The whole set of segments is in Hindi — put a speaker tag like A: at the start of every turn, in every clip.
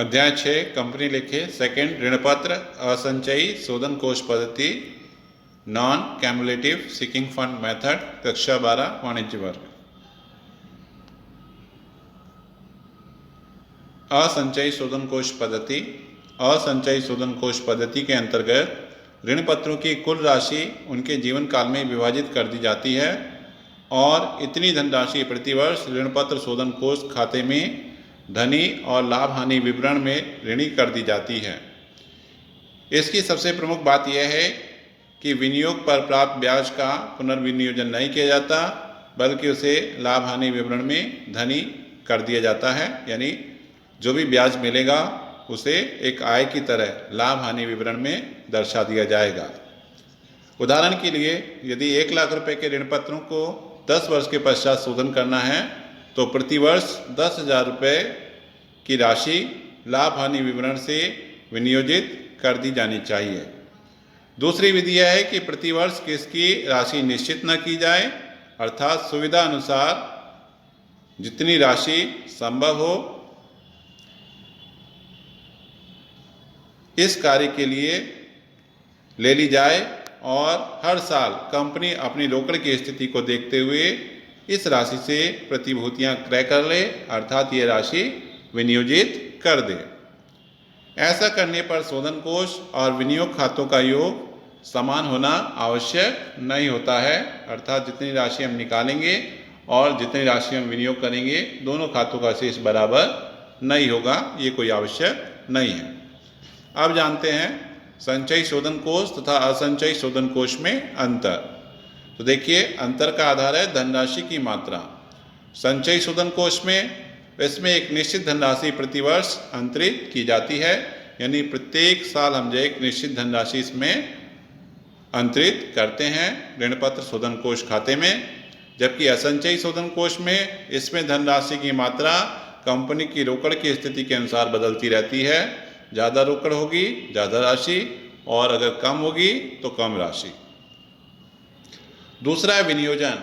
A: अध्याय 6 कंपनी लेखे सेकंड ऋणपत्र असंचयी शोधन कोष पद्धति नॉन कैमुलेटिव सीकिंग फंड मेथड कक्षा 12 वाणिज्य वर्ग। असंचयी शोधन कोष पद्धति। असंचयी शोधन कोष पद्धति के अंतर्गत ऋण पत्रों की कुल राशि उनके जीवन काल में विभाजित कर दी जाती है और इतनी धनराशि प्रतिवर्ष ऋण पत्र शोधन कोष खाते में धनी और लाभ हानि विवरण में ऋणी कर दी जाती है। इसकी सबसे प्रमुख बात यह है कि विनियोग पर प्राप्त ब्याज का पुनर्विनियोजन नहीं किया जाता, बल्कि उसे लाभ हानि विवरण में धनी कर दिया जाता है। यानी जो भी ब्याज मिलेगा उसे एक आय की तरह लाभ हानि विवरण में दर्शा दिया जाएगा। उदाहरण के लिए यदि 1 लाख रुपए के ऋण पत्रों को 10 वर्ष के पश्चात शोधन करना है तो प्रतिवर्ष 10,000 रुपये की राशि लाभ हानि विवरण से विनियोजित कर दी जानी चाहिए। दूसरी विधि यह है कि प्रतिवर्ष किसकी राशि निश्चित न की जाए, अर्थात सुविधा अनुसार जितनी राशि संभव हो इस कार्य के लिए ले ली जाए और हर साल कंपनी अपनी रोकड़ की स्थिति को देखते हुए इस राशि से प्रतिभूतियां क्रय कर ले, अर्थात ये राशि विनियोजित कर दे। ऐसा करने पर शोधन कोष और विनियोग खातों का योग समान होना आवश्यक नहीं होता है, अर्थात जितनी राशि हम निकालेंगे और जितनी राशि हम विनियोग करेंगे दोनों खातों का शेष बराबर नहीं होगा, ये कोई आवश्यक नहीं है। अब जानते हैं संचयी शोधन कोष तथा असंचयी शोधन कोष में अंतर। तो देखिए, अंतर का आधार है धनराशि की मात्रा। संचयी शोधन कोष में इसमें एक निश्चित धनराशि प्रतिवर्ष अंतरित की जाती है, यानी प्रत्येक साल हम जो एक निश्चित धनराशि इसमें अंतरित करते हैं ऋण पत्र शोधन कोष खाते में। जबकि असंचयी शोधन कोष में इसमें धनराशि की मात्रा कंपनी की रोकड़ की स्थिति के अनुसार बदलती रहती है। ज़्यादा रोकड़ होगी ज़्यादा राशि और अगर कम होगी तो कम राशि। दूसरा है विनियोजन।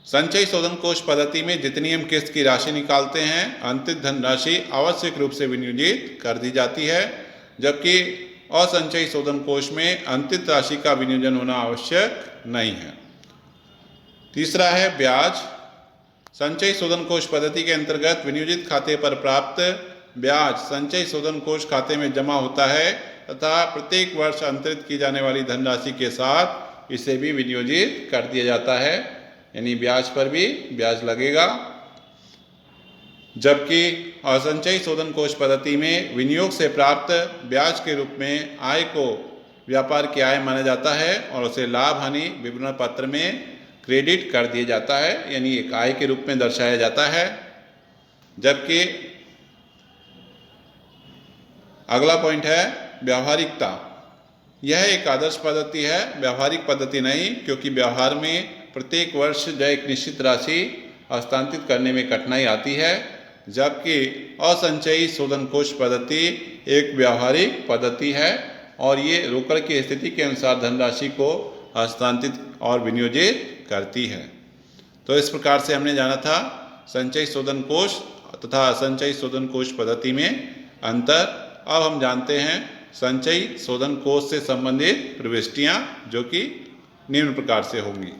A: संचयी शोधन कोष पद्धति में जितनी हम किस्त की राशि निकालते हैं अंतिम धनराशि आवश्यक रूप से विनियोजित कर दी जाती है, जबकि असंचयी शोधन कोष में अंतिम राशि का विनियोजन होना आवश्यक नहीं है। तीसरा है ब्याज। संचयी शोधन कोष पद्धति के अंतर्गत विनियोजित खाते पर प्राप्त ब्याज संचयी शोधन कोष खाते में जमा होता है तथा प्रत्येक वर्ष अंतरित की जाने वाली धनराशि के साथ इसे भी विनियोजित कर दिया जाता है, यानी ब्याज पर भी ब्याज लगेगा। जबकि असंचयी शोधन कोष पद्धति में विनियोग से प्राप्त ब्याज के रूप में आय को व्यापार की आय माना जाता है और उसे लाभ हानि विवरण पत्र में क्रेडिट कर दिया जाता है, यानी एक आय के रूप में दर्शाया जाता है। जबकि अगला पॉइंट है व्यावहारिकता। यह एक आदर्श पद्धति है, व्यावहारिक पद्धति नहीं, क्योंकि व्यवहार में प्रत्येक वर्ष जो एक निश्चित राशि हस्तांतरित करने में कठिनाई आती है। जबकि असंचयी शोधन कोष पद्धति एक व्यावहारिक पद्धति है और ये रोकड़ की स्थिति के अनुसार धनराशि को हस्तांतरित और विनियोजित करती है। तो इस प्रकार से हमने जाना था संचयी शोधन कोष तथा असंचयी शोधन कोष पद्धति में अंतर। अब हम जानते हैं संचयी शोधन कोष से संबंधित प्रविष्टियां, जो कि निम्न प्रकार से होंगी।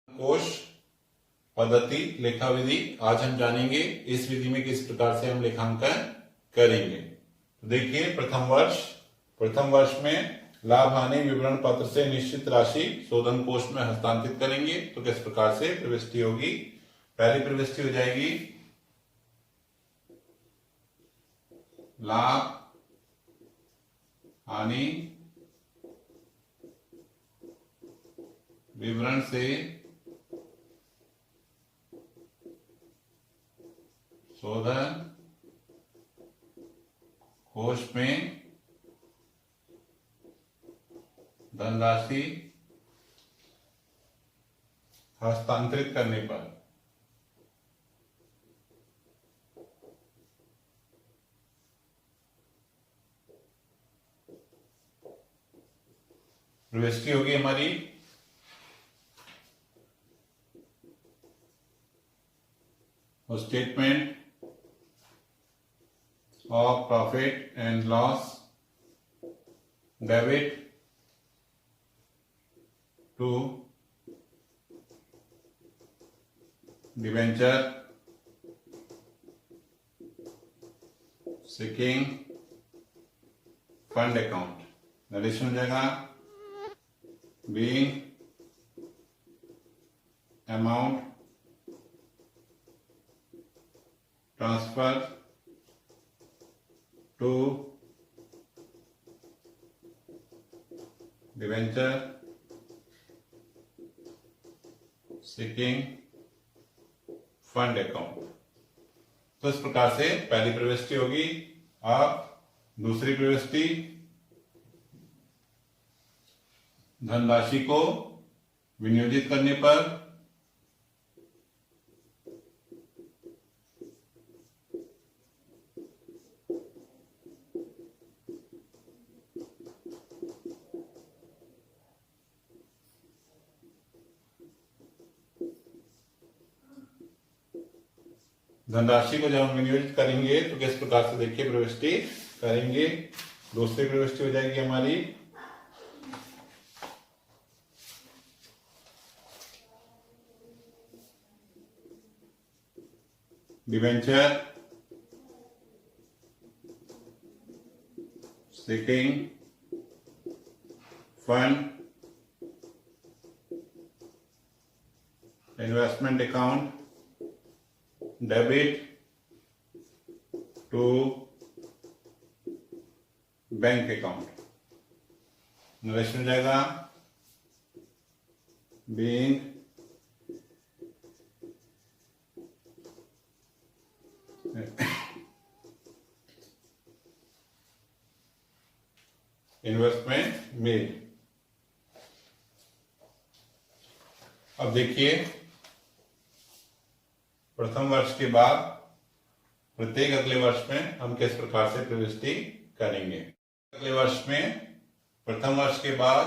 A: कोष पद्धति लेखा विधि आज हम जानेंगे। इस विधि में किस प्रकार से हम लेखांकन करेंगे। देखिए, प्रथम वर्ष में लाभ हानि विवरण पत्र से निश्चित राशि शोधन कोष में हस्तांतरित करेंगे। तो किस प्रकार से प्रविष्टि होगी। पहली प्रविष्टि हो जाएगी लाभ हानि विवरण से शोधन कोष में धनराशि हस्तांतरित करने पर प्रविष्टि होगी हमारी statement of profit and loss debit to debenture seeking fund account. Narration हो जाएगा being amount transfer to debenture seeking fund account. तो इस प्रकार से पहली प्रविष्टि होगी। अब दूसरी प्रविष्टि, धनराशि को विनियोजित करने पर धनराशि को जब हम विनियोजित करेंगे तो किस प्रकार से देखिए प्रविष्टि करेंगे। दूसरी प्रविष्टि हो जाएगी हमारी debenture sinking fund investment account debit to bank account. Narration हो जाएगा बीइंग इन्वेस्टमेंट मेड। अब देखिए प्रथम वर्ष के बाद प्रत्येक अगले वर्ष में हम किस प्रकार से प्रविष्टि करेंगे। अगले वर्ष में प्रथम वर्ष के बाद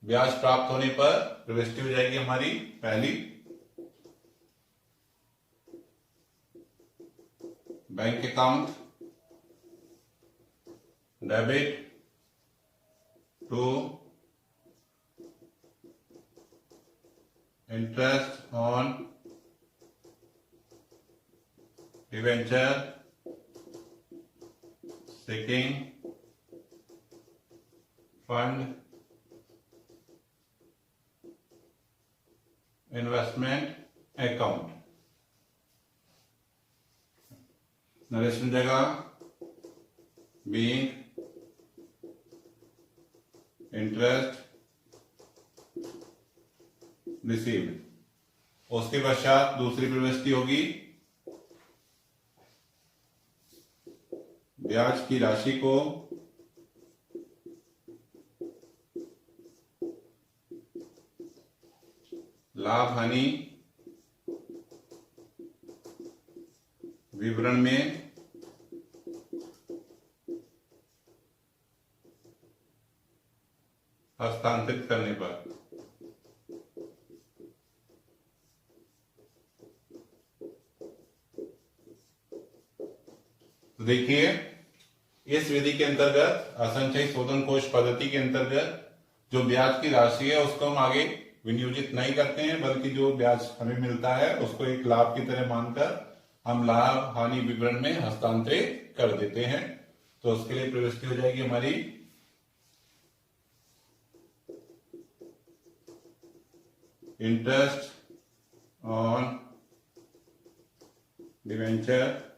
A: ब्याज प्राप्त होने पर प्रविष्टि हो जाएगी हमारी पहली bank account debit to interest on debenture sinking fund investment account. Narration जगह बीइंग इंटरेस्ट रिसीव्ड। उसके पश्चात दूसरी प्रविष्टि होगी ब्याज की राशि को लाभ हानि विवरण में हस्तांतरित करने पर। तो देखिए इस विधि के अंतर्गत असंचयी शोधन कोष पद्धति के अंतर्गत जो ब्याज की राशि है उसको हम आगे विनियोजित नहीं करते हैं, बल्कि जो ब्याज हमें मिलता है उसको एक लाभ की तरह मानकर हम लाभ हानि विवरण में हस्तांतरित कर देते हैं। तो उसके लिए प्रविष्टि हो जाएगी हमारी interest on debenture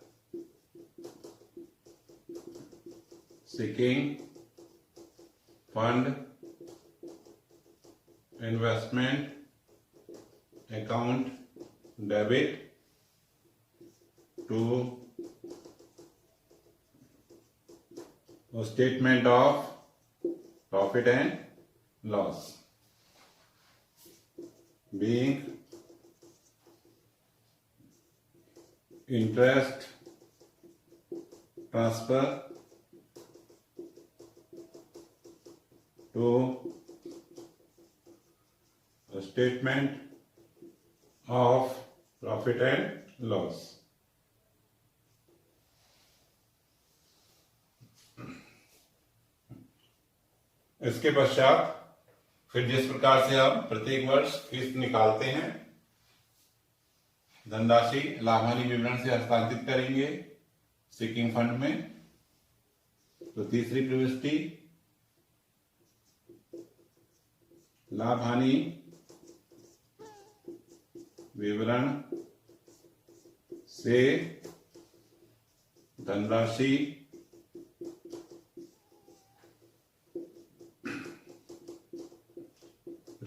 A: sinking fund investment account debit to statement of profit and loss being interest transfer to a statement of profit and loss। इसके पश्चात फिर जिस प्रकार से हम प्रत्येक वर्ष किस्त निकालते हैं, धनराशि लाभ हानि विवरण से हस्तांतरित करेंगे सीकिंग फंड में। तो तीसरी प्रविष्टि लाभ हानि विवरण से धनराशि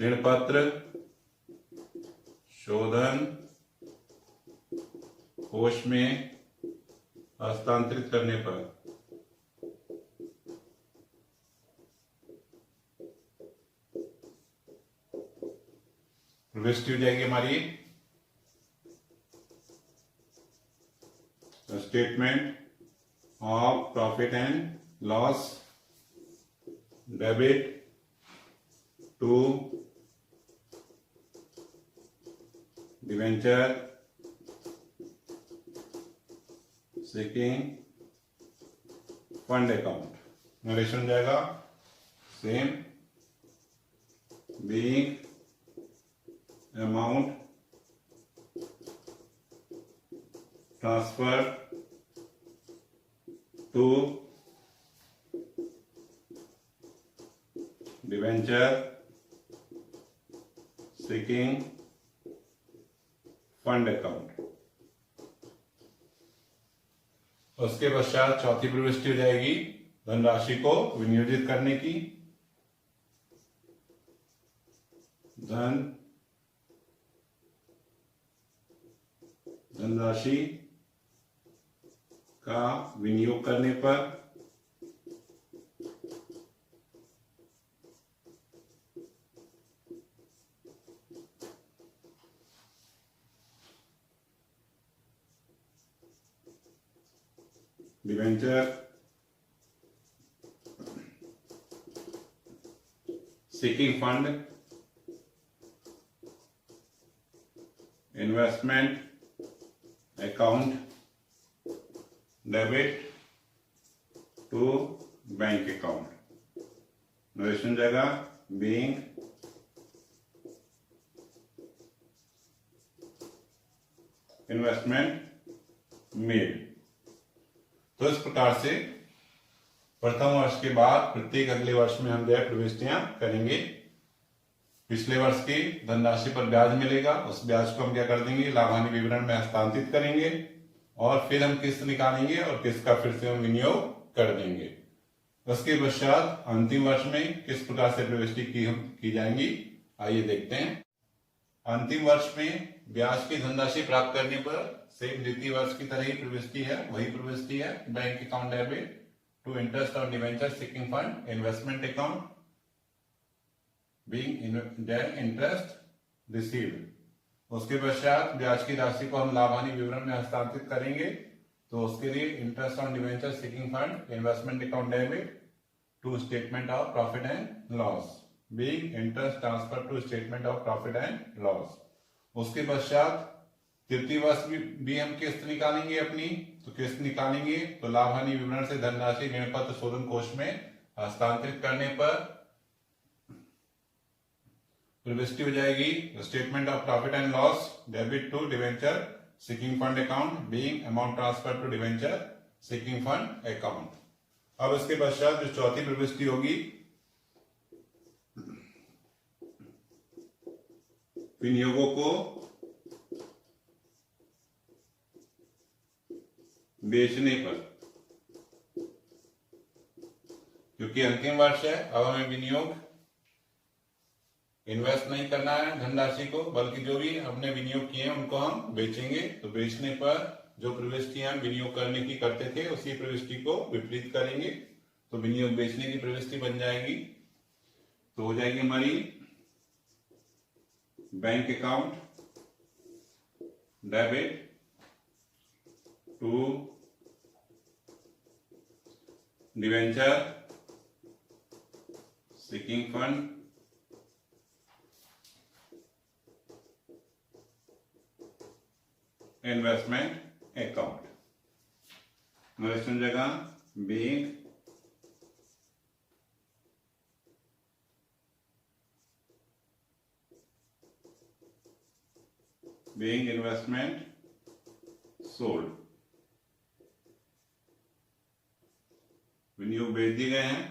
A: ऋण पत्र शोधन कोष में हस्तांतरित करने पर प्रविष्टि हो जाएगी हमारी statement of profit and loss debit to debenture sinking fund account. Narration जाएगा same being amount transfer to debenture sinking fund account. उसके पश्चात चौथी प्रविष्टि हो जाएगी धनराशि को विनियोजित करने की। धनराशि का विनियोग करने पर debenture sinking fund investment account debit to bank account. Narration जाएगा बीइंग इन्वेस्टमेंट मेड। तो इस प्रकार से प्रथम वर्ष के बाद प्रत्येक अगले वर्ष में हम जो है प्रविष्टियां करेंगे। पिछले वर्ष की धनराशि पर ब्याज मिलेगा, उस ब्याज को हम क्या कर देंगे, लाभ हानि विवरण में हस्तांतरित करेंगे और फिर हम किस्त निकालेंगे और किस्त का फिर से हम विनियोग कर देंगे। उसके पश्चात अंतिम वर्ष में किस प्रकार से प्रविष्टि की जाएंगी, आइए देखते हैं। अंतिम वर्ष में ब्याज की धनराशि प्राप्त करने पर सेम द्वितीय वर्ष की तरह ही प्रविष्टि है, वही प्रविष्टि है bank account debit to interest on debenture sinking fund investment account being interest received. उसके पश्चात ब्याज की राशि को हम लाभ हानि विवरण में हस्तांतरित करेंगे, तो उसके लिए interest on debenture sinking fund investment account debit to statement of profit and loss being interest transfer to statement of profit and loss. उसके पश्चात तृतीय वर्ष भी हम किस्त निकालेंगे अपनी, तो किस्त निकालेंगे तो लाभ हानि विवरण से धनराशि ऋण पत्र शोधन कोष में हस्तांतरित करने पर प्रविष्टि हो जाएगी statement of profit and loss debit to debenture sinking fund account being amount transfer to debenture sinking fund account. अब इसके पश्चात जो चौथी प्रविष्टि होगी विनियोगों को बेचने पर, क्योंकि अंतिम वर्ष है, अब हमें विनियोग इन्वेस्ट नहीं करना है धनराशि को, बल्कि जो भी हमने विनियोग किए हैं उनको हम बेचेंगे। तो बेचने पर जो प्रविष्टि हम विनियोग करने की करते थे उसी प्रविष्टि को विपरीत करेंगे, तो विनियोग बेचने की प्रविष्टि बन जाएगी। तो हो जाएगी हमारी bank account debit to debenture sinking fund investment account. Narration जगह बीइंग बीइंग इन्वेस्टमेंट सोल्ड, विनियोग बेच दिए गए हैं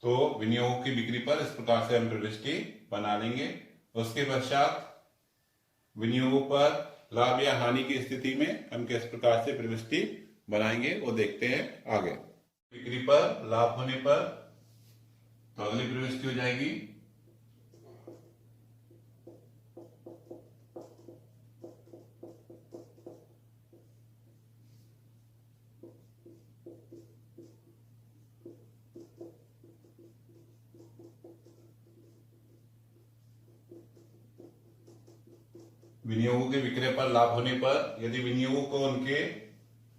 A: तो विनियोग की बिक्री पर इस प्रकार से हम प्रविष्टि बना लेंगे। उसके पश्चात विनियोगों पर लाभ या हानि की स्थिति में हम किस प्रकार से प्रविष्टि बनाएंगे वो देखते हैं आगे। बिक्री पर लाभ होने पर तो अगली प्रविष्टि हो जाएगी विनियोगों के विक्रय पर लाभ होने पर यदि विनियोगों को उनके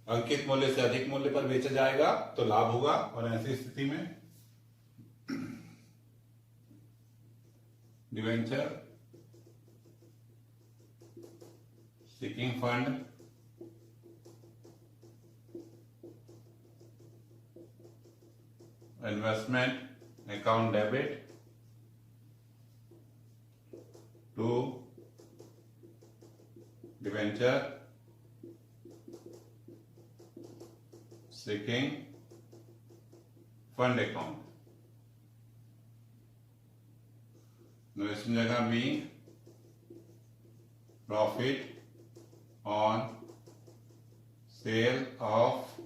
A: अंकित मूल्य से अधिक मूल्य पर बेचा जाएगा तो लाभ होगा, और ऐसी स्थिति में debenture sinking fund investment account debit to debenture sinking fund account, जगह being profit on sale of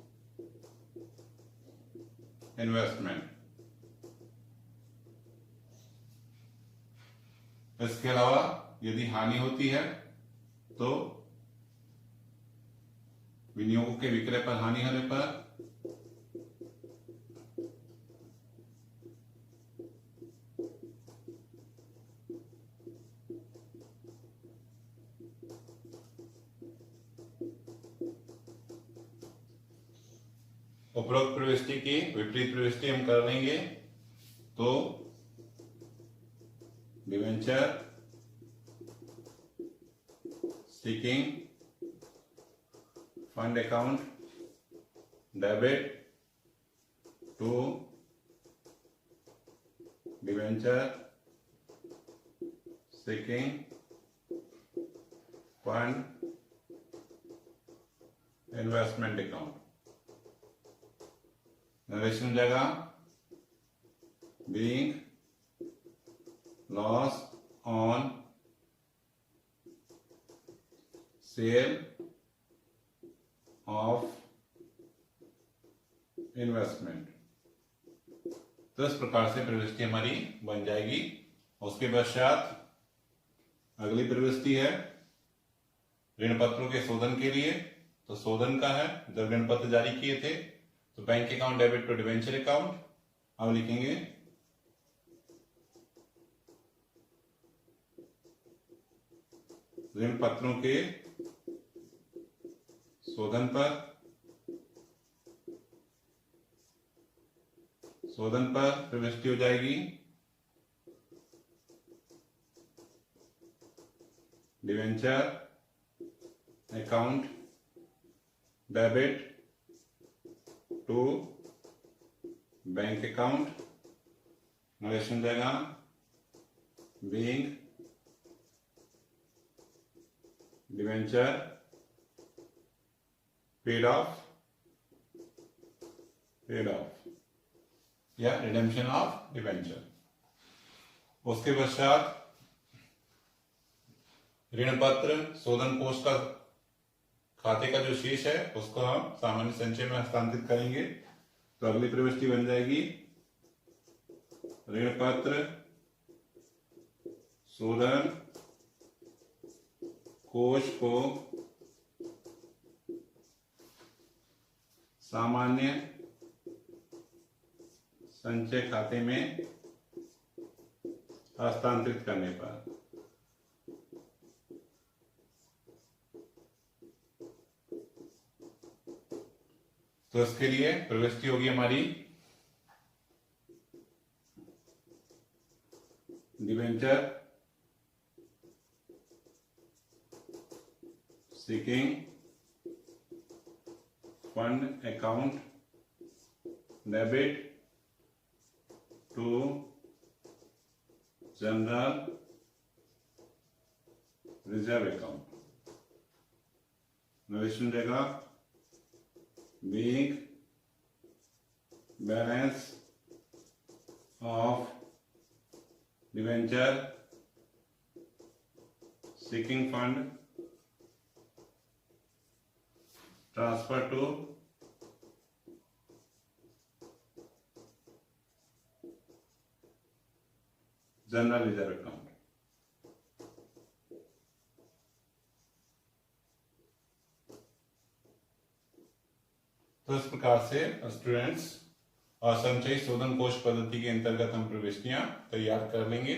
A: investment. इसके अलावा यदि हानि होती है तो विनियोगों के विक्रय पर हानि होने पर उपरोक्त प्रविष्टि की विपरीत प्रविष्टि हम कर लेंगे तो debenture sinking fund account debit to debenture sinking fund investment account, narration जगह being loss on sale of investment. तो इस प्रकार से प्रविष्टि हमारी बन जाएगी। उसके पश्चात अगली प्रविष्टि है ऋण पत्रों के शोधन के लिए। तो शोधन का है, जब ऋण पत्र जारी किए थे तो bank account debit to debenture account. अब लिखेंगे ऋण पत्रों के शोधन पर प्रविष्टि हो जाएगी debenture account debit to bank account, narration देगा बीइंग डिवेंचर पेड ऑफ या रिडेम्पशन ऑफ डिवेंचर। उसके पश्चात ऋण पत्र शोधन कोष का खाते का जो शेष है उसको हम सामान्य संचय में हस्तांतरित करेंगे। तो अगली प्रविष्टि बन जाएगी ऋण पत्र शोधन कोष को सामान्य संचय खाते में हस्तांतरित करने पर तो इसके लिए प्रविष्टि होगी हमारी debenture sinking fund account debit 2 general reserve account. Narration रहेगा being balance of debenture sinking fund transfer to general reserve account. तो इस प्रकार से स्टूडेंट्स संचयी शोधन कोष पद्धति के अंतर्गत हम प्रविष्टियां तैयार कर लेंगे।